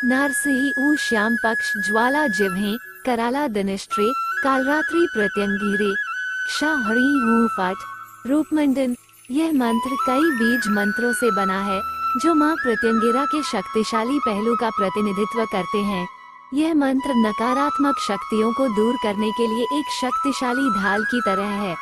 नारसिंही ऊ श्याम पक्ष ज्वाला जिह्वे कराला दनिष्ट्रे कालरात्रि प्रत्यंगिरे क्षा हरि हूँ फट रूपमंडन। यह मंत्र कई बीज मंत्रों से बना है जो माँ प्रत्यंगिरा के शक्तिशाली पहलू का प्रतिनिधित्व करते हैं। यह मंत्र नकारात्मक शक्तियों को दूर करने के लिए एक शक्तिशाली ढाल की तरह है।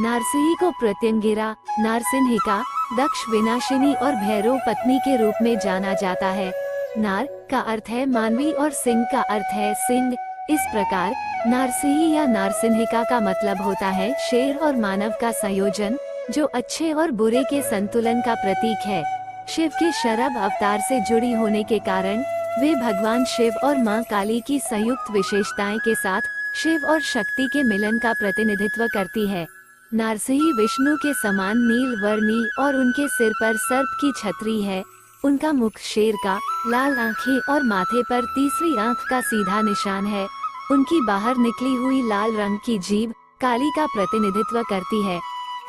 नारसिंही को प्रत्यंगिरा, नारसिंहिका, दक्ष विनाशिनी और भैरव पत्नी के रूप में जाना जाता है। नार का अर्थ है मानवी और सिंह का अर्थ है सिंह। इस प्रकार नारसिंही या नारसिंहिका का मतलब होता है शेर और मानव का संयोजन, जो अच्छे और बुरे के संतुलन का प्रतीक है। शिव के शरभ अवतार से जुड़ी होने के कारण वे भगवान शिव और मां काली की संयुक्त विशेषताएं के साथ शिव और शक्ति के मिलन का प्रतिनिधित्व करती है। नारसिंही विष्णु के समान नील वर्णी और उनके सिर पर सर्प की छतरी है। उनका मुख शेर का, लाल आंखें और माथे पर तीसरी आंख का सीधा निशान है। उनकी बाहर निकली हुई लाल रंग की जीभ काली का प्रतिनिधित्व करती है।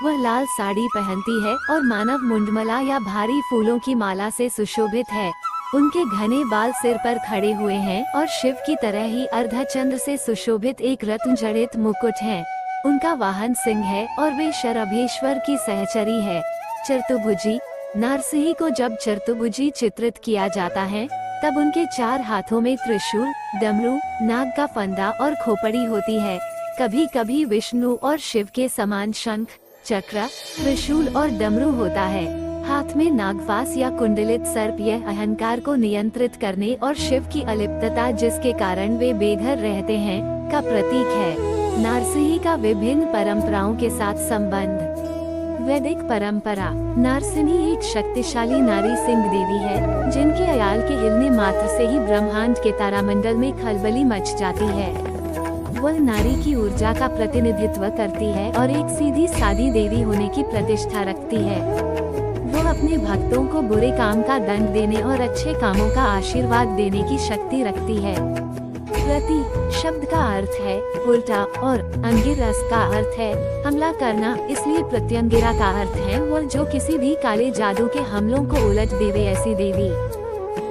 वह लाल साड़ी पहनती है और मानव मुंडमला या भारी फूलों की माला से सुशोभित है। उनके घने बाल सिर पर खड़े हुए हैं और शिव की तरह ही अर्धचंद्र से सुशोभित एक रत्न जड़ित मुकुट है। उनका वाहन सिंह है और वे शरभेश्वर की सहचरी है। चतुर्भुजी। नारसिंही को जब चतुर्भुजी चित्रित किया जाता है तब उनके 4 हाथों में त्रिशूल, डमरू, नाग का फंदा और खोपड़ी होती है। कभी कभी विष्णु और शिव के समान शंख, चक्र, त्रिशूल और डमरू होता है। हाथ में नागफास या कुंडलित सर्प यह अहंकार को नियंत्रित करने और शिव की अलिप्तता जिसके कारण वे बेघर रहते हैं का प्रतीक है। नारसिंही का विभिन्न परंपराओं के साथ संबंध। वैदिक परंपरा। नारसिंही एक शक्तिशाली नारी सिंह देवी है जिनके अयाल के हिलने मात्र से ही ब्रह्मांड के तारामंडल में खलबली मच जाती है। वह नारी की ऊर्जा का प्रतिनिधित्व करती है और एक सीधी सादी देवी होने की प्रतिष्ठा रखती है। वह अपने भक्तों को बुरे काम का दंड देने और अच्छे कामों का आशीर्वाद देने की शक्ति रखती है। प्रति शब्द का अर्थ है उल्टा और अंगिरस का अर्थ है हमला करना, इसलिए प्रत्यंगिरा का अर्थ है वह जो किसी भी काले जादू के हमलों को उलट देवे ऐसी देवी।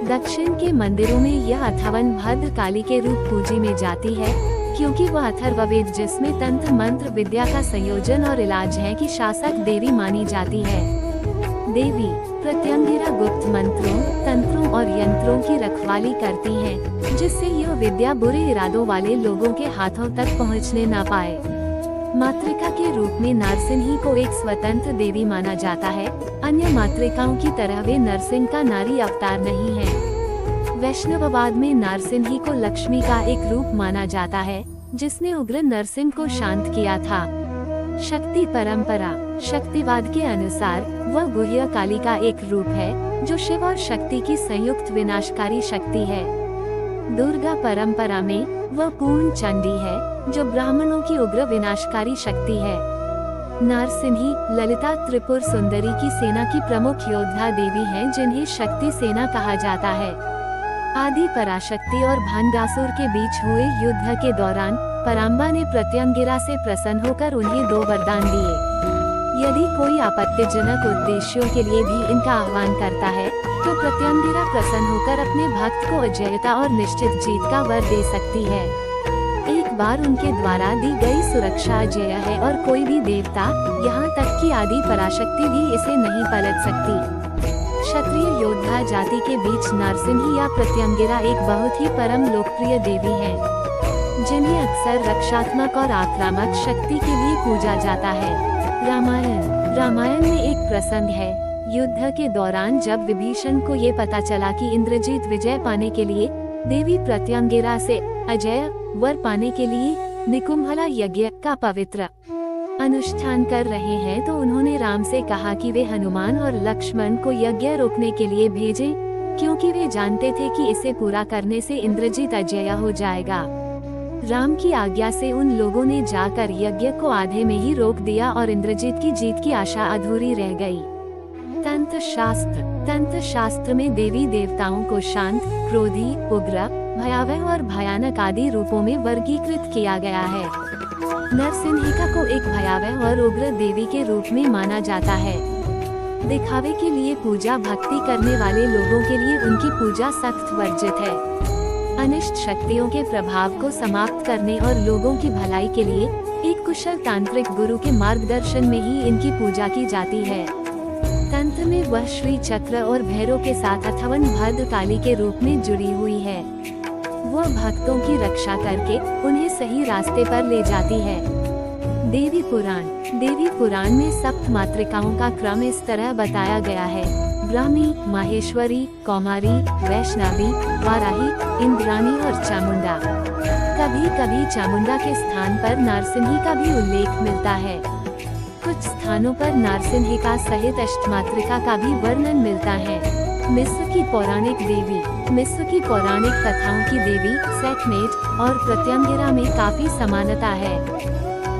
दक्षिण के मंदिरों में यह अथर्वण भद्र काली के रूप पूजी में जाती है क्योंकि वह अथर्ववेद जिसमें तंत्र मंत्र विद्या का संयोजन और इलाज है की शासक देवी मानी जाती है। देवी प्रत्यंगिरा गुप्त मंत्रों, तंत्रों और यंत्रों की रखवाली करती हैं, जिससे यह विद्या बुरे इरादों वाले लोगों के हाथों तक पहुंचने न पाए। मातृका के रूप में नारसिंही को एक स्वतंत्र देवी माना जाता है। अन्य मातृकाओं की तरह वे नरसिंह का नारी अवतार नहीं है। वैष्णववाद में नारसिंही को लक्ष्मी का एक रूप माना जाता है जिसने उग्र नरसिंह को शांत किया था। शक्ति परंपरा। शक्तिवाद के अनुसार वह गुह्य काली का एक रूप है जो शिव और शक्ति की संयुक्त विनाशकारी शक्ति है। दुर्गा परंपरा में वह पूर्ण चंडी है जो ब्राह्मणों की उग्र विनाशकारी शक्ति है। नारसिंही ललिता त्रिपुर सुंदरी की सेना की प्रमुख योद्धा देवी हैं जिन्हें शक्ति सेना कहा जाता है। आदि पराशक्ति और भंडासुर के बीच हुए युद्ध के दौरान पराम्बा ने प्रत्यंगिरा से प्रसन्न होकर उन्हें 2 वरदान दिए। यदि कोई आपत्तिजनक उद्देश्यों के लिए भी इनका आह्वान करता है तो प्रत्यंगिरा प्रसन्न होकर अपने भक्त को अजयता और निश्चित जीत का वर दे सकती है। एक बार उनके द्वारा दी गई सुरक्षा अजय है और कोई भी देवता, यहाँ तक कि आदि पराशक्ति भी इसे नहीं पलट सकती। क्षत्रिय योद्धा जाति के बीच नारसिंही या प्रत्यंगिरा एक बहुत ही परम लोकप्रिय देवी है जिन्हें अक्सर रक्षात्मक और आक्रामक शक्ति के लिए पूजा जाता है। रामायण में एक प्रसंग है। युद्ध के दौरान जब विभीषण को ये पता चला कि इंद्रजीत विजय पाने के लिए देवी प्रत्यंगिरा से अजय वर पाने के लिए निकुंभला यज्ञ का पवित्र अनुष्ठान कर रहे हैं तो उन्होंने राम से कहा कि वे हनुमान और लक्ष्मण को यज्ञ रोकने के लिए भेजें, क्योंकि वे जानते थे कि इसे पूरा करने से इंद्रजीत अजय हो जाएगा। राम की आज्ञा से उन लोगों ने जाकर यज्ञ को आधे में ही रोक दिया और इंद्रजीत की जीत की आशा अधूरी रह गई। तंत्र शास्त्र में देवी देवताओं को शांत, क्रोधी, उग्र, भयावह और भयानक आदि रूपों में वर्गीकृत किया गया है। नरसिंहिका को एक भयावह और उग्र देवी के रूप में माना जाता है। दिखावे के लिए पूजा भक्ति करने वाले लोगों के लिए उनकी पूजा सख्त वर्जित है। अनिष्ट शक्तियों के प्रभाव को समाप्त करने और लोगों की भलाई के लिए एक कुशल तांत्रिक गुरु के मार्गदर्शन में ही इनकी पूजा की जाती है। तंत्र में वह श्री चक्र और भैरव के साथ अथवन भद्रकाली के रूप में जुड़ी हुई है। वह भक्तों की रक्षा करके उन्हें सही रास्ते पर ले जाती है। देवी पुराण में सप्त मातृकाओं का क्रम इस तरह बताया गया है: ब्राह्मी, माहेश्वरी, कौमारी, वैष्णवी, वाराही, इंद्राणी और चामुंडा। कभी कभी चामुंडा के स्थान पर नारसिंही का भी उल्लेख मिलता है। कुछ स्थानों पर नारसिंहिका सहित अष्टमातृका का भी वर्णन मिलता है। मिस्र की पौराणिक कथाओं की देवी सेखमेट और प्रत्यंगिरा में काफी समानता है।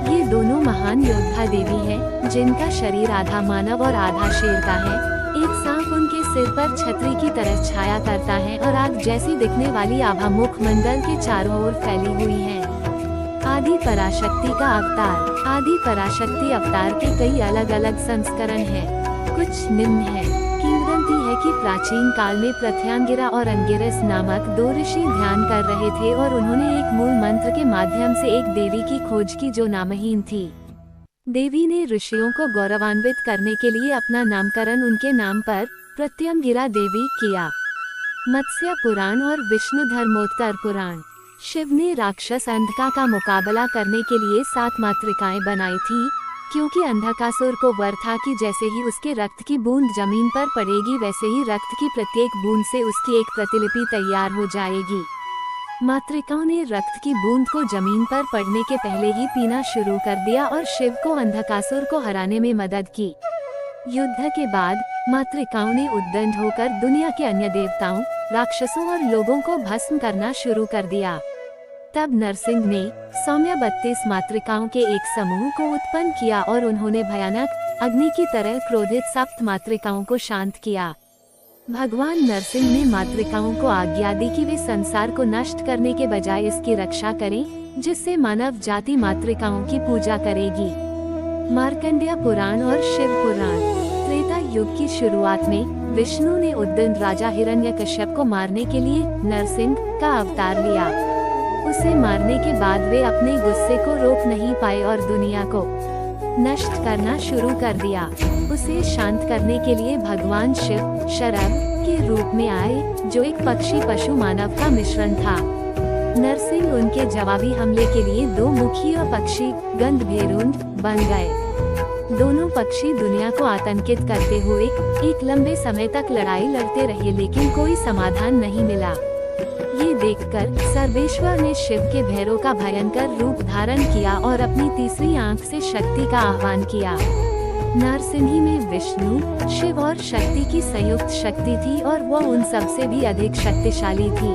ये दोनों महान योद्धा देवी हैं, जिनका शरीर आधा मानव और आधा शेर का है। एक सांप उनके सिर पर छतरी की तरह छाया करता है और आग जैसी दिखने वाली आभा मुख मंडल के चारों ओर फैली हुई है। आदि पराशक्ति का अवतार। आदि पराशक्ति अवतार के कई अलग अलग संस्करण हैं। कुछ निम्न है। किंवदंती है कि प्राचीन काल में प्रत्यंगिरा और अंगिरस नामक दो ऋषि ध्यान कर रहे थे और उन्होंने एक मूल मंत्र के माध्यम से एक देवी की खोज की जो नामहीन थी। देवी ने ऋषियों को गौरवान्वित करने के लिए अपना नामकरण उनके नाम पर प्रत्यंगिरा देवी किया। मत्स्य पुराण और विष्णु धर्मोत्तर पुराण। शिव ने राक्षस अंधका का मुकाबला करने के लिए 7 मातृकाएं बनाई थी, क्योंकि अंधकासुर को वर था कि जैसे ही उसके रक्त की बूंद जमीन पर पड़ेगी वैसे ही रक्त की प्रत्येक बूंद से उसकी एक प्रतिलिपि तैयार हो जाएगी। मातृकाओं ने रक्त की बूंद को जमीन पर पड़ने के पहले ही पीना शुरू कर दिया और शिव को अंधकासुर को हराने में मदद की। युद्ध के बाद मातृकाओं ने उद्दंड होकर दुनिया के अन्य देवताओं, राक्षसों और लोगों को भस्म करना शुरू कर दिया। तब नरसिंह ने सौम्य 32 मातृकाओं के एक समूह को उत्पन्न किया और उन्होंने भयानक अग्नि की तरह क्रोधित सप्त मातृकाओं को शांत किया। भगवान नरसिंह ने मातृकाओं को आज्ञा दी कि वे संसार को नष्ट करने के बजाय इसकी रक्षा करें, जिससे मानव जाति मातृकाओं की पूजा करेगी। मार्कंडेय पुराण और शिव पुराण। त्रेता युग की शुरुआत में विष्णु ने उद्दंड राजा हिरण्यकश्यप को मारने के लिए नरसिंह का अवतार लिया। उसे मारने के बाद वे अपने गुस्से को रोक नहीं पाए और दुनिया को नष्ट करना शुरू कर दिया। उसे शांत करने के लिए भगवान शिव शरभ के रूप में आए, जो एक पक्षी पशु मानव का मिश्रण था। नरसिंह उनके जवाबी हमले के लिए 2 मुखी पक्षी गंधभेरुंड बन गए। दोनों पक्षी दुनिया को आतंकित करते हुए एक लंबे समय तक लड़ाई लड़ते रहे, लेकिन कोई समाधान नहीं मिला। ये देखकर सर्वेश्वर ने शिव के भैरव का भयंकर रूप धारण किया और अपनी तीसरी आंख से शक्ति का आह्वान किया। नारसिंही में विष्णु, शिव और शक्ति की संयुक्त शक्ति थी और वह उन सब से भी अधिक शक्तिशाली थी।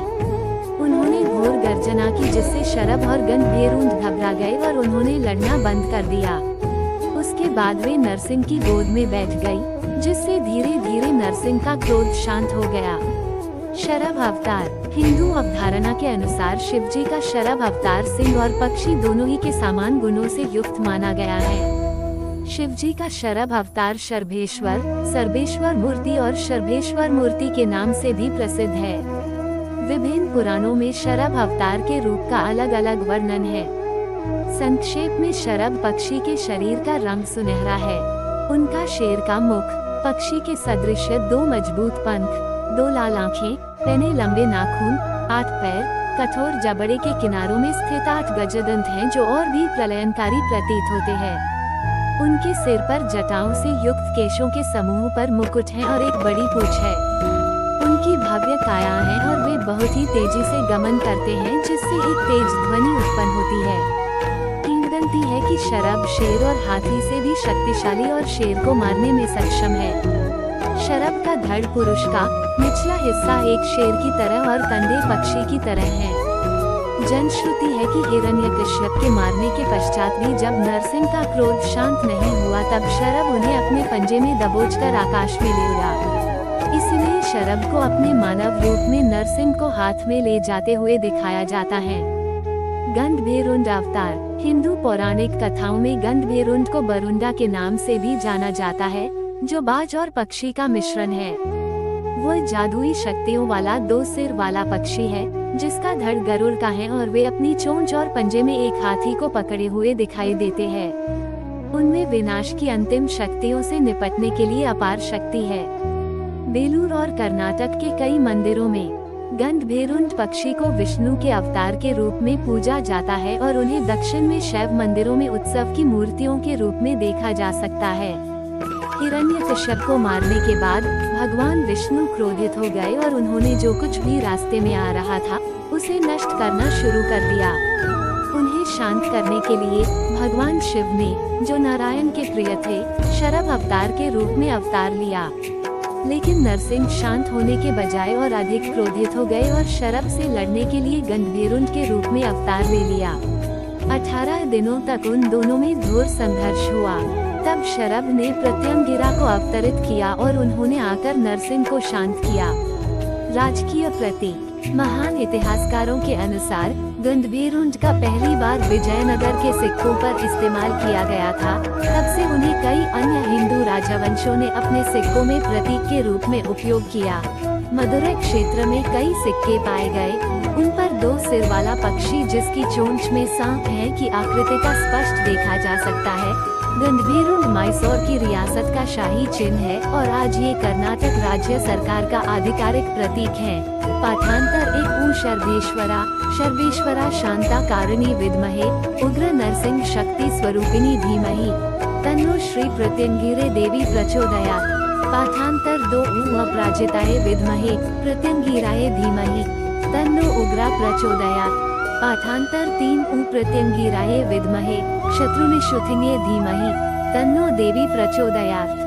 उन्होंने घोर गर्जना की, जिससे शरभ और गंधभेरुंड घबरा गए और उन्होंने लड़ना बंद कर दिया। उसके बाद वे नरसिंह की गोद में बैठ गई, जिससे धीरे धीरे नरसिंह का क्रोध शांत हो गया। शरभ अवतार। हिंदू अवधारणा के अनुसार शिवजी का शरभ अवतार सिंह और पक्षी दोनों ही के समान गुणों से युक्त माना गया है। शिवजी का शरभ अवतार शर्भेश्वर, सर्वेश्वर मूर्ति और शर्भेश्वर मूर्ति के नाम से भी प्रसिद्ध है। विभिन्न पुराणों में शरभ अवतार के रूप का अलग अलग वर्णन है। संक्षेप में शरभ पक्षी के शरीर का रंग सुनहरा है। उनका शेर का मुख, पक्षी के सदृश 2 मजबूत पंख, 2 लाल आँखें, पैने लंबे नाखून, 8 पैर, कठोर जबड़े के किनारों में स्थित 8 गजदंत हैं, जो और भी प्रलयनकारी प्रतीत होते हैं। उनके सिर पर जटाओं से युक्त केशों के समूह पर मुकुट है और एक बड़ी पूंछ है। उनकी भव्य काया है और वे बहुत ही तेजी से गमन करते हैं, जिससे एक तेज ध्वनि उत्पन्न होती है। किंवदंती है कि शरभ शेर और हाथी से भी शक्तिशाली और शेर को मारने में सक्षम है। शरभ का धड़ पुरुष का निचला हिस्सा एक शेर की तरह और कंधे पक्षी की तरह है। जनश्रुति है कि हिरण्यकश्यप के मारने के पश्चात भी जब नरसिंह का क्रोध शांत नहीं हुआ, तब शरभ उन्हें अपने पंजे में दबोचकर आकाश में ले उड़ा। इसलिए शरभ को अपने मानव रूप में नरसिंह को हाथ में ले जाते हुए दिखाया जाता है। गंधभेरुंड अवतार। हिंदू पौराणिक कथाओं में गंधभेरुंड को बरुंडा के नाम से भी जाना जाता है, जो बाज और पक्षी का मिश्रण है। वो जादुई शक्तियों वाला 2 सिर वाला पक्षी है जिसका धड़ गरुड़ का है और वे अपनी चोंच और पंजे में एक हाथी को पकड़े हुए दिखाई देते हैं। उनमें विनाश की अंतिम शक्तियों से निपटने के लिए अपार शक्ति है। बेलूर और कर्नाटक के कई मंदिरों में गंधभेरुंड पक्षी को विष्णु के अवतार के रूप में पूजा जाता है और उन्हें दक्षिण में शैव मंदिरों में उत्सव की मूर्तियों के रूप में देखा जा सकता है। हिरण्यकश्यप को मारने के बाद भगवान विष्णु क्रोधित हो गए और उन्होंने जो कुछ भी रास्ते में आ रहा था उसे नष्ट करना शुरू कर दिया। उन्हें शांत करने के लिए भगवान शिव ने, जो नारायण के प्रिय थे, शरभ अवतार के रूप में अवतार लिया। लेकिन नरसिंह शांत होने के बजाय और अधिक क्रोधित हो गए और शरभ से लड़ने के लिए गंधभेरुंड के रूप में अवतार ले लिया। 18 दिनों तक उन दोनों में घोर संघर्ष हुआ। तब शरभ ने प्रत्यंगिरा को अवतरित किया और उन्होंने आकर नरसिंह को शांत किया। राजकीय प्रतीक। महान इतिहासकारों के अनुसार गंधभेरुंड का पहली बार विजयनगर के सिक्कों पर इस्तेमाल किया गया था। तब से उन्हें कई अन्य हिंदू राजवंशों ने अपने सिक्कों में प्रतीक के रूप में उपयोग किया। मदुरै क्षेत्र में कई सिक्के पाए गए। उन पर 2 सिर वाला पक्षी जिसकी चोंच में सांप है की आकृति का स्पष्ट देखा जा सकता है। गंधभेरुंड मैसूर की रियासत का शाही चिन्ह है और आज ये कर्नाटक राज्य सरकार का आधिकारिक प्रतीक है। पाठांतर एक ऊ शर्वेश्वरा शर्वेश्वरा शांता कारिणी विद्महे उग्र नरसिंह शक्ति स्वरूपिणी धीमहि तन्नो श्री प्रत्यंगिरे देवी प्रचोदयात्। पाठांतर 2 ऊ अपराजिताय विद्महे प्रत्यंगिराय धीमहि तन्नो उग्रा प्रचोदयात्। पाठांतर 3 ऊ प्रत्यंगिराय विद्महे शत्रुनिशुथिन्ये धीमहि तन्नो देवी प्रचोदयात्।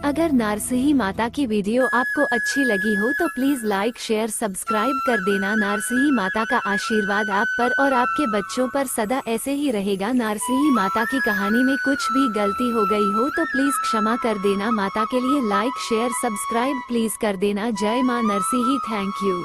अगर नारसिंही माता की वीडियो आपको अच्छी लगी हो तो प्लीज लाइक शेयर सब्सक्राइब कर देना। नारसिंही माता का आशीर्वाद आप पर और आपके बच्चों पर सदा ऐसे ही रहेगा। नारसिंही माता की कहानी में कुछ भी गलती हो गई हो तो प्लीज क्षमा कर देना। माता के लिए लाइक शेयर सब्सक्राइब प्लीज कर देना। जय मां नरसिंही। Thank you.